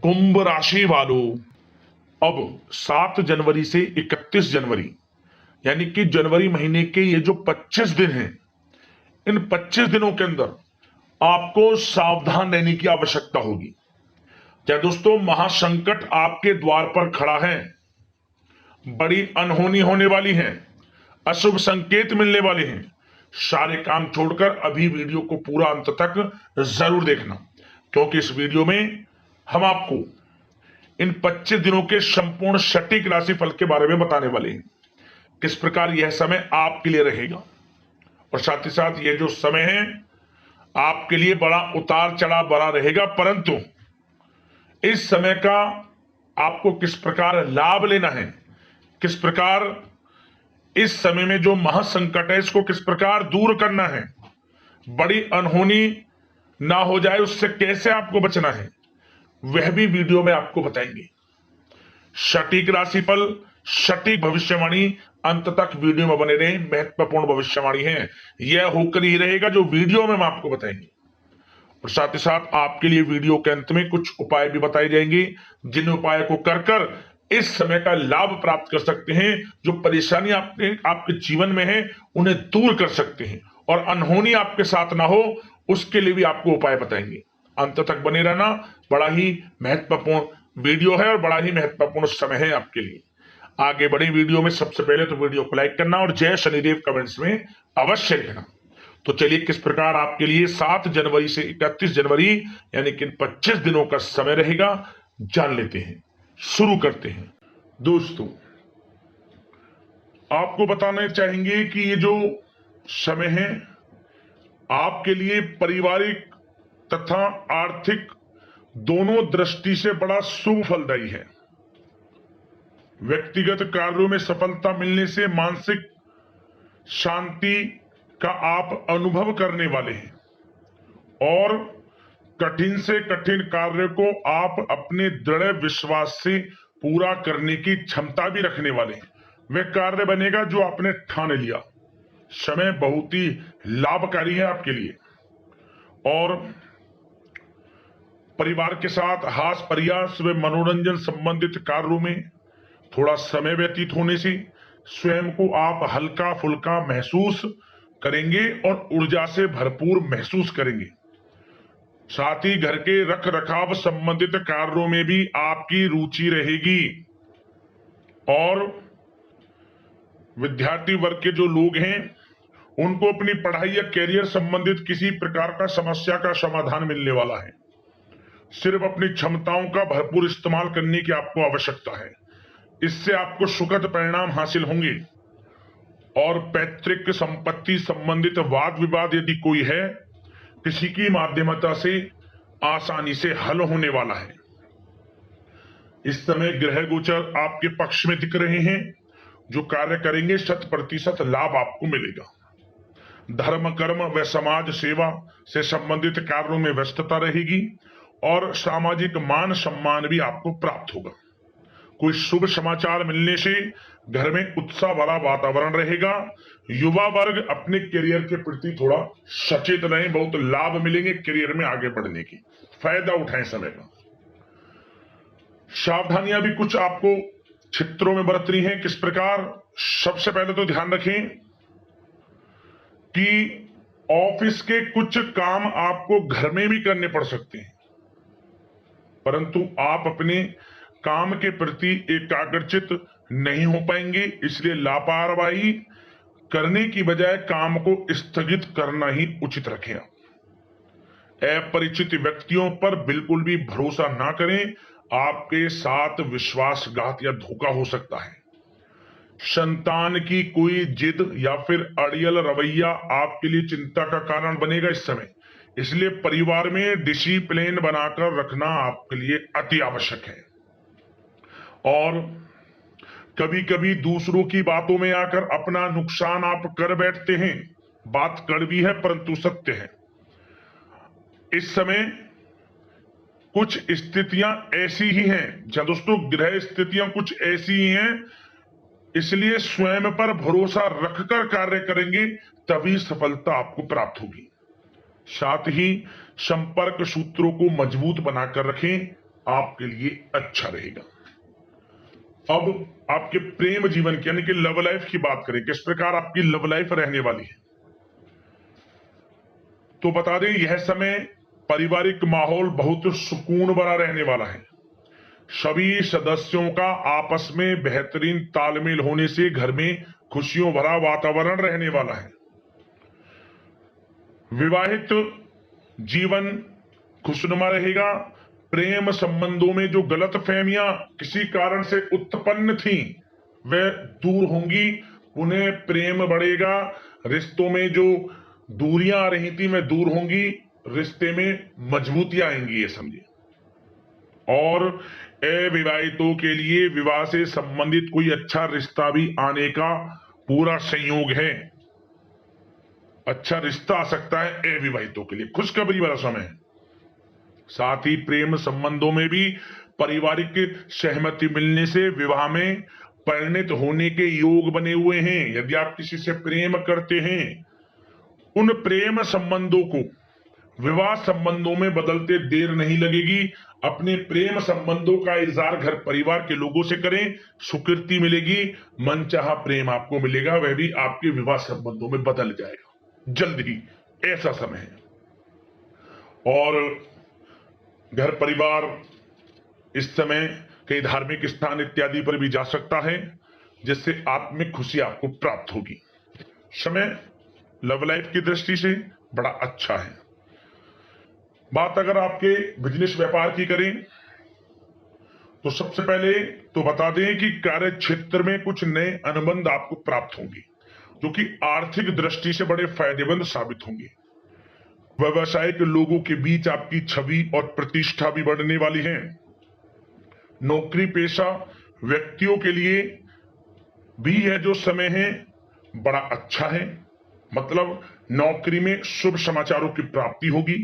कुंभ राशि वालों, अब 7 जनवरी से 31 जनवरी यानी कि जनवरी महीने के ये जो 25 दिन हैं, इन 25 दिनों के अंदर आपको सावधान रहने की आवश्यकता होगी। क्या दोस्तों, महासंकट आपके द्वार पर खड़ा है, बड़ी अनहोनी होने वाली है, अशुभ संकेत मिलने वाले हैं। सारे काम छोड़कर अभी वीडियो को पूरा अंत तक जरूर देखना, क्योंकि इस वीडियो में हम आपको इन 25 दिनों के संपूर्ण सटीक राशिफल के बारे में बताने वाले हैं। किस प्रकार यह समय आपके लिए रहेगा, और साथ ही साथ यह जो समय है आपके लिए बड़ा उतार चढ़ाव भरा रहेगा, परंतु इस समय का आपको किस प्रकार लाभ लेना है, किस प्रकार इस समय में जो महासंकट है इसको किस प्रकार दूर करना है, बड़ी अनहोनी ना हो जाए उससे कैसे आपको बचना है, वह भी वीडियो में आपको बताएंगे। सटीक राशिफल, सटीक भविष्यवाणी, अंत तक वीडियो में बने रहे। महत्वपूर्ण भविष्यवाणी है, यह होकर ही रहेगा जो वीडियो में हम आपको बताएंगे। और साथ ही साथ आपके लिए वीडियो के अंत में कुछ उपाय भी बताए जाएंगे, जिन उपायों को कर कर इस समय का लाभ प्राप्त कर सकते हैं। जो परेशानी आपके जीवन में है उन्हें दूर कर सकते हैं, और अनहोनी आपके साथ ना हो उसके लिए भी आपको उपाय बताएंगे। अंत तक बने रहना, बड़ा ही महत्वपूर्ण वीडियो है और बड़ा ही महत्वपूर्ण समय है आपके लिए। आगे बढ़े वीडियो में, सबसे पहले तो वीडियो को लाइक करना और जय शनिदेव कमेंट्स में अवश्य लिखना। तो चलिए, किस प्रकार आपके लिए 7 जनवरी से 31 जनवरी यानी कि 25 दिनों का समय रहेगा, जान लेते हैं। शुरू करते हैं। दोस्तों, आपको बताना चाहेंगे कि ये जो समय है आपके लिए पारिवारिक तथा आर्थिक दोनों दृष्टि से बड़ा शुभ फलदायी है। व्यक्तिगत कार्यों में सफलता मिलने से मानसिक शांति का आप अनुभव करने वाले हैं, और कठिन से कठिन कार्य को आप अपने दृढ़ विश्वास से पूरा करने की क्षमता भी रखने वाले हैं। वह कार्य बनेगा जो आपने ठान लिया। समय बहुत ही लाभकारी है आपके लिए, और परिवार के साथ हास्य प्रयास व मनोरंजन संबंधित कार्यों में थोड़ा समय व्यतीत होने से स्वयं को आप हल्का फुल्का महसूस करेंगे और ऊर्जा से भरपूर महसूस करेंगे। साथ ही घर के रख रखाव संबंधित कार्यों में भी आपकी रुचि रहेगी, और विद्यार्थी वर्ग के जो लोग हैं उनको अपनी पढ़ाई या कैरियर संबंधित किसी प्रकार का समस्या का समाधान मिलने वाला है। सिर्फ अपनी क्षमताओं का भरपूर इस्तेमाल करने की आपको आवश्यकता है। इससे आपको सुखद परिणाम हासिल होंगे, और पैतृक संपत्ति संबंधित वाद विवाद यदि कोई है, किसी की माध्यमता से आसानी से हल होने वाला है। इस समय ग्रह गोचर आपके पक्ष में दिख रहे हैं। जो कार्य करेंगे 100% लाभ आपको मिलेगा। धर्म कर्म व समाज सेवा से संबंधित कार्यों में व्यस्तता रहेगी, और सामाजिक मान सम्मान भी आपको प्राप्त होगा। कोई शुभ समाचार मिलने से घर में उत्साह भरा वातावरण रहेगा। युवा वर्ग अपने करियर के प्रति थोड़ा सचेत रहें, बहुत लाभ मिलेंगे करियर में आगे बढ़ने की, फायदा उठाएं समय का। सावधानियां भी कुछ आपको क्षेत्रों में बरतनी है। किस प्रकार? सबसे पहले तो ध्यान रखें कि ऑफिस के कुछ काम आपको घर में भी करने पड़ सकते हैं, परंतु आप अपने काम के प्रति एकाग्रचित नहीं हो पाएंगे। इसलिए लापरवाही करने की बजाय काम को स्थगित करना ही उचित रखें। अपरिचित व्यक्तियों पर बिल्कुल भी भरोसा ना करें, आपके साथ विश्वासघात या धोखा हो सकता है। संतान की कोई जिद या फिर अड़ियल रवैया आपके लिए चिंता का कारण बनेगा इस समय। इसलिए परिवार में डिसिप्लिन बनाकर रखना आपके लिए अति आवश्यक है। और कभी कभी दूसरों की बातों में आकर अपना नुकसान आप कर बैठते हैं। बात कड़वी है परंतु सत्य है। इस समय कुछ स्थितियां ऐसी ही हैं, जहां दोस्तों ग्रह स्थितियां कुछ ऐसी ही हैं, इसलिए स्वयं पर भरोसा रखकर कार्य करेंगे तभी सफलता आपको प्राप्त होगी। साथ ही संपर्क सूत्रों को मजबूत बनाकर रखें, आपके लिए अच्छा रहेगा। अब आपके प्रेम जीवन की यानी कि लव लाइफ की बात करें, किस प्रकार आपकी लव लाइफ रहने वाली है, तो बता दें यह समय पारिवारिक माहौल बहुत सुकून भरा रहने वाला है। सभी सदस्यों का आपस में बेहतरीन तालमेल होने से घर में खुशियों भरा वातावरण रहने वाला है। विवाहित जीवन खुशनुमा रहेगा। प्रेम संबंधों में जो गलतफहमियां किसी कारण से उत्पन्न थी वह दूर होंगी, उन्हें प्रेम बढ़ेगा। रिश्तों में जो दूरियां आ रही थी वह दूर होंगी, रिश्ते में मजबूतियां आएंगी, ये समझिए। और अविवाहितों के लिए विवाह से संबंधित कोई अच्छा रिश्ता भी आने का पूरा संयोग है। अच्छा रिश्ता आ सकता है अविवाहितों के लिए, खुशखबरी वाला समय है। साथ ही प्रेम संबंधों में भी पारिवारिक सहमति मिलने से विवाह में परिणत होने के योग बने हुए हैं। यदि आप किसी से प्रेम करते हैं, उन प्रेम संबंधों को विवाह संबंधों में बदलते देर नहीं लगेगी। अपने प्रेम संबंधों का इजहार घर परिवार के लोगों से करें, स्वीकृति मिलेगी, मनचाहा प्रेम आपको मिलेगा, वह भी आपके विवाह संबंधों में बदल जाएगा जल्द ही, ऐसा समय है। और घर परिवार इस समय कई धार्मिक स्थान इत्यादि पर भी जा सकता है, जिससे आत्मिक खुशी आपको प्राप्त होगी। समय लव लाइफ की दृष्टि से बड़ा अच्छा है। बात अगर आपके बिजनेस व्यापार की करें तो सबसे पहले तो बता दें कि कार्य क्षेत्र में कुछ नए अनुबंध आपको प्राप्त होंगे, जो कि आर्थिक दृष्टि से बड़े फायदेमंद साबित होंगे। व्यवसायिक लोगों के बीच आपकी छवि और प्रतिष्ठा भी बढ़ने वाली है। नौकरी पेशा व्यक्तियों के लिए भी यह जो समय है बड़ा अच्छा है। मतलब नौकरी में शुभ समाचारों की प्राप्ति होगी,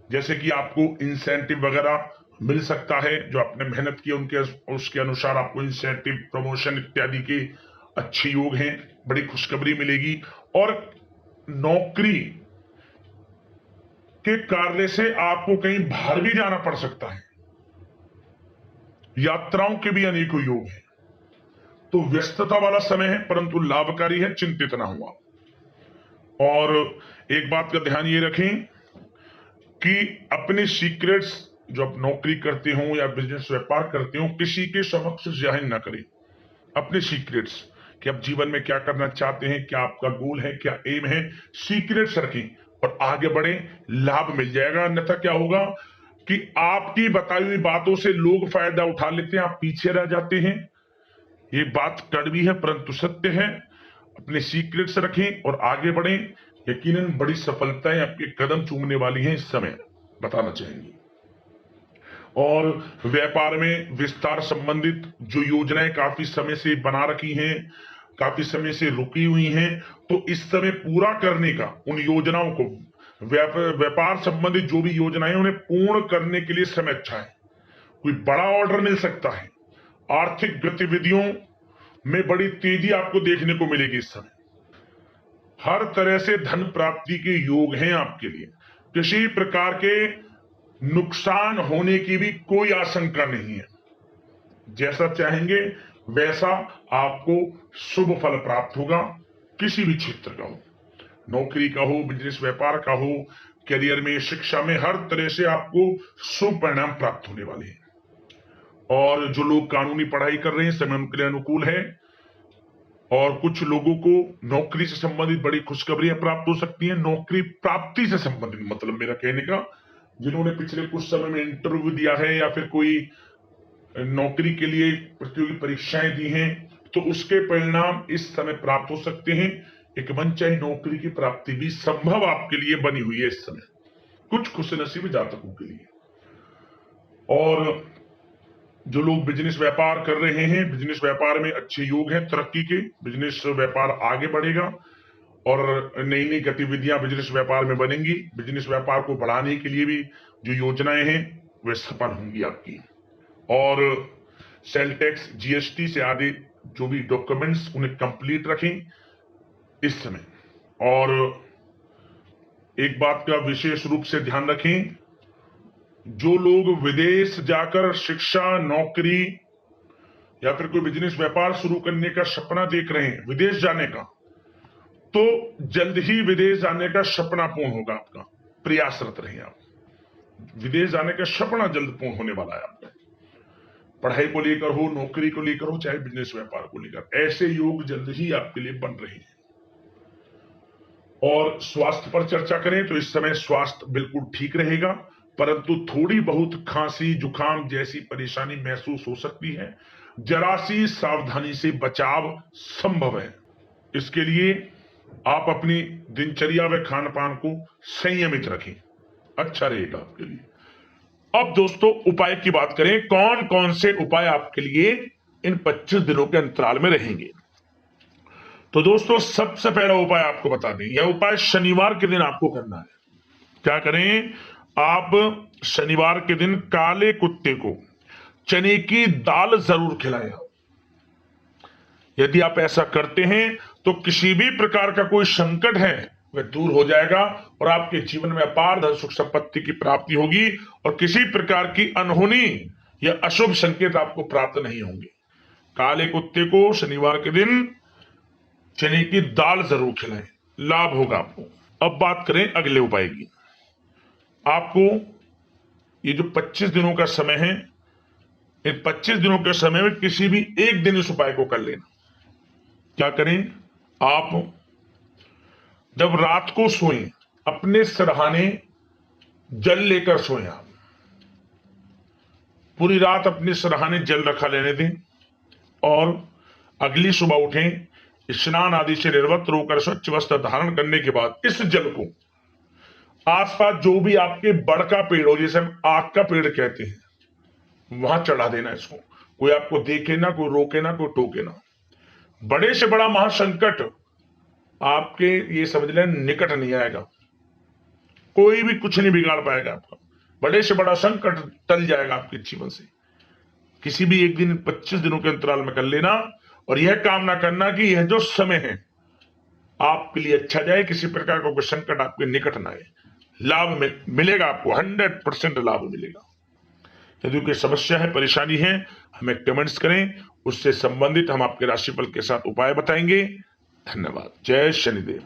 जैसे कि आपको इंसेंटिव वगैरह मिल सकता है, जो आपने मेहनत की उनके उसके अनुसार आपको इंसेंटिव, प्रमोशन इत्यादि के अच्छे योग हैं, बड़ी खुशखबरी मिलेगी। और नौकरी के कार्य से आपको कहीं बाहर भी जाना पड़ सकता है, यात्राओं के भी अनेकों योग हैं। तो व्यस्तता वाला समय है परंतु लाभकारी है, चिंतित ना हुआ। और एक बात का ध्यान ये रखें कि अपने सीक्रेट्स जो आप नौकरी करते हो या बिजनेस व्यापार करते हो, किसी के समक्ष जाहिर ना करें अपने सीक्रेट्स, कि आप जीवन में क्या करना चाहते हैं, क्या आपका गोल है, क्या एम है, सीक्रेट्स रखें और आगे बढ़े, लाभ मिल जाएगा। अन्यथा क्या होगा कि आपकी बताई हुई बातों से लोग फायदा उठा लेते हैं, आप पीछे रह जाते हैं। ये बात कड़वी है परंतु सत्य है। अपने सीक्रेट्स रखें और आगे बढ़ें, यकीनन बड़ी सफलताएं आपके कदम चूमने वाली हैं इस समय, बताना चाहेंगे। और व्यापार में विस्तार संबंधित जो योजनाएं काफी समय से बना रखी हैं, काफी समय से रुकी हुई हैं, तो इस समय पूरा करने का, उन योजनाओं को, व्यापार संबंधित जो भी योजनाएं उन्हें पूर्ण करने के लिए समय अच्छा है। कोई बड़ा ऑर्डर मिल सकता है। आर्थिक गतिविधियों में बड़ी तेजी आपको देखने को मिलेगी इस समय। हर तरह से धन प्राप्ति के योग हैं आपके लिए। किसी प्रकार के नुकसान होने की भी कोई आशंका नहीं है। जैसा चाहेंगे वैसा आपको शुभ फल प्राप्त होगा। किसी भी क्षेत्र का हो, नौकरी का हो, बिजनेस व्यापार का हो, करियर में, शिक्षा में, हर तरह से आपको शुभ परिणाम प्राप्त होने वाले हैं। और जो लोग कानूनी पढ़ाई कर रहे हैं समय उनके लिए अनुकूल है। और कुछ लोगों को नौकरी से संबंधित बड़ी खुशखबरियां प्राप्त हो सकती हैं। नौकरी प्राप्ति से संबंधित मतलब मेरा कहने का, जिन्होंने पिछले कुछ समय में इंटरव्यू दिया है या फिर कोई नौकरी के लिए प्रतियोगी परीक्षाएं दी हैं, तो उसके परिणाम इस समय प्राप्त हो सकते हैं। एक मनचाही नौकरी की प्राप्ति भी संभव आपके लिए बनी हुई है इस समय, कुछ खुशनसीब जातकों के लिए। और जो लोग बिजनेस व्यापार कर रहे हैं, बिजनेस व्यापार में अच्छे योग हैं तरक्की के, बिजनेस व्यापार आगे बढ़ेगा और नई नई गतिविधियां बिजनेस व्यापार में बनेंगी। बिजनेस व्यापार को बढ़ाने के लिए भी जो योजनाएं हैं वे सफल होंगी आपकी। और सेल टैक्स, जीएसटी से आदि जो भी डॉक्यूमेंट्स उन्हें कंप्लीट रखें इस समय। और एक बात का विशेष रूप से ध्यान रखें जो लोग विदेश जाकर शिक्षा, नौकरी या फिर कोई बिजनेस व्यापार शुरू करने का सपना देख रहे हैं, विदेश जाने का, तो जल्द ही विदेश जाने का सपना पूर्ण होगा आपका। प्रयासरत रहिए आप, विदेश जाने का सपना जल्द पूर्ण होने वाला है आपका। पढ़ाई को लेकर हो, नौकरी को लेकर हो, चाहे बिजनेस व्यापार को लेकर, ऐसे योग जल्द ही आपके लिए बन रहे हैं। और स्वास्थ्य पर चर्चा करें तो इस समय स्वास्थ्य बिल्कुल ठीक रहेगा, परंतु थोड़ी बहुत खांसी, जुकाम जैसी परेशानी महसूस हो सकती है। जरा सी सावधानी से बचाव संभव है। इसके लिए आप अपनी दिनचर्या व खान पान को संयमित रखें, अच्छा रहेगा आपके लिए। अब दोस्तों उपाय की बात करें, कौन कौन से उपाय आपके लिए इन 25 दिनों के अंतराल में रहेंगे। तो दोस्तों सबसे पहला उपाय आपको बता दें, यह उपाय शनिवार के दिन आपको करना है। क्या करें, आप शनिवार के दिन काले कुत्ते को चने की दाल जरूर खिलाएं। यदि आप ऐसा करते हैं तो किसी भी प्रकार का कोई संकट है वह दूर हो जाएगा और आपके जीवन में अपार धन सुख संपत्ति की प्राप्ति होगी और किसी प्रकार की अनहोनी या अशुभ संकेत आपको प्राप्त नहीं होंगे। काले कुत्ते को शनिवार के दिन चने की दाल जरूर खिलाएं, लाभ होगा आपको। अब बात करें अगले उपाय की। आपको ये जो 25 दिनों का समय है, इन 25 दिनों के समय में किसी भी एक दिन इस उपाय को कर लेना। क्या करें, आप जब रात को सोएं अपने सिरहाने जल लेकर सोएं। आप पूरी रात अपने सिरहाने जल रखा लेने दें और अगली सुबह उठें, स्नान आदि से निर्वस्त्र होकर स्वच्छ वस्त्र धारण करने के बाद इस जल को आसपास जो भी आपके बड़ का पेड़ हो, जैसे हम आग का पेड़ कहते हैं, वहां चढ़ा देना इसको। कोई आपको देखे ना, कोई रोके ना, कोई टोके ना। बड़े से बड़ा महासंकट आपके ये समझ लें निकट नहीं आएगा, कोई भी कुछ नहीं बिगाड़ पाएगा आपका। बड़े से बड़ा संकट टल जाएगा आपके जीवन से। किसी भी एक दिन 25 दिनों के अंतराल में कर लेना और यह कामना करना कि यह जो समय है आपके लिए अच्छा जाए, किसी प्रकार का कोई संकट आपके निकट ना आए। लाभ मिलेगा आपको, 100% लाभ मिलेगा। यदि कोई समस्या है, परेशानी है, हमें कमेंट्स करें, उससे संबंधित हम आपके राशिफल के साथ उपाय बताएंगे। धन्यवाद। जय शनिदेव।